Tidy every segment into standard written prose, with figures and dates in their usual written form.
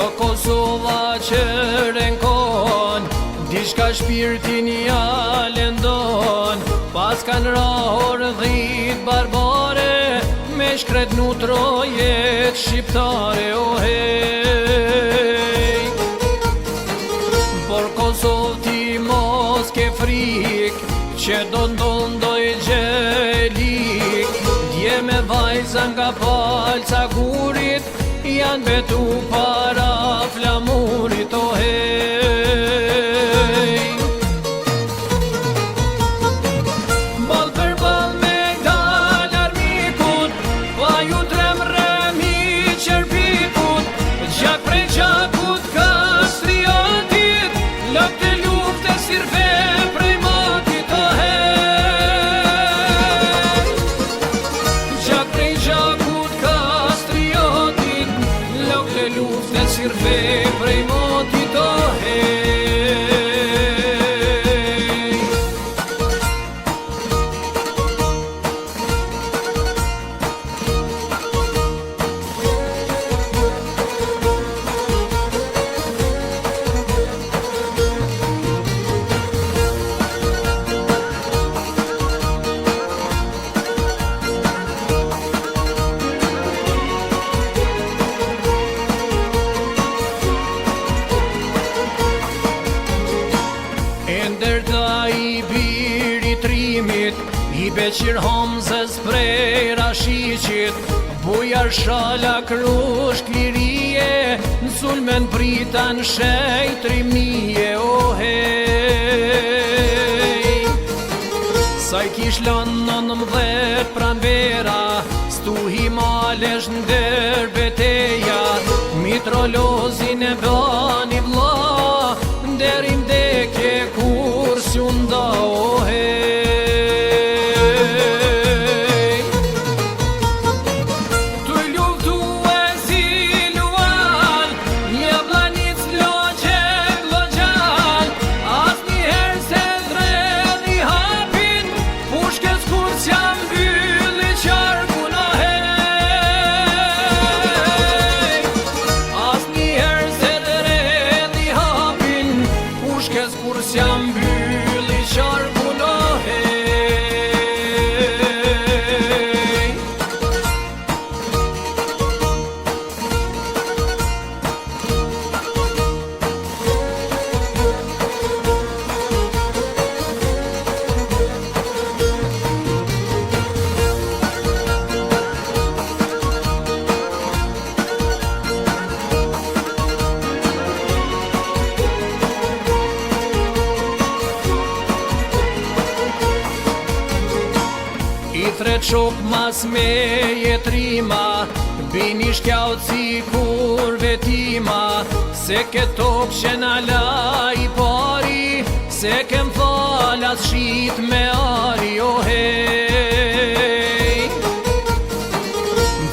Kjo Kosova që renkon, diçka shpirtin ja lëndon. Pas kanë rahor dhit barbare, me shkret nutrojet shqiptare, o hej. Por Kosovë ti mos ke frik, që do ndondoj gjelik. Dje me vajza nga palca gurit, janë betu para flamurit, o hej. Ball për ball me dal armikut, pa ju tremre mi qerpikut. Gjak prej gjakut kastriotit, lok të lufte sirve prej motit, o hej. Gjak prej gjakut kastriotit, lok të lufte sirve prej motit, o hej. Ndërta i biri trimit, i beqir Hamzës prej Rashiqit. Bujar shala krushk lirie, në sulmen pritan shejtri mije, o hej. Sa i kish lënë 19 pranvera, stuhi malesh ndër beteja. Mitrolozin e bani vlla, nderim deke kur s'junda, o hej. Tu luftu e si luan, një blanic loqe gloqan. As njëherë se dredhi hapin, pushkes kur s'jam mbylli qarkun, o hej. As njëherë se dredhi hapin, pushkes kur s'jam mbylli qarkun, o hej. I thret shok mas me jetrima, bini shkjaut si kur vetima. Se ke tok që n'ala i pari, se kem falas shit me ari, o hej.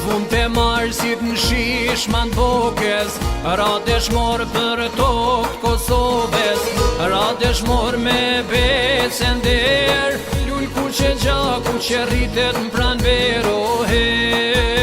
Vun të marsit në shishman bokes, ra dëshmor për tok Kosovës. Ra dëshmor me becender, lull ku që gjaku që rritet në pranver, o hej.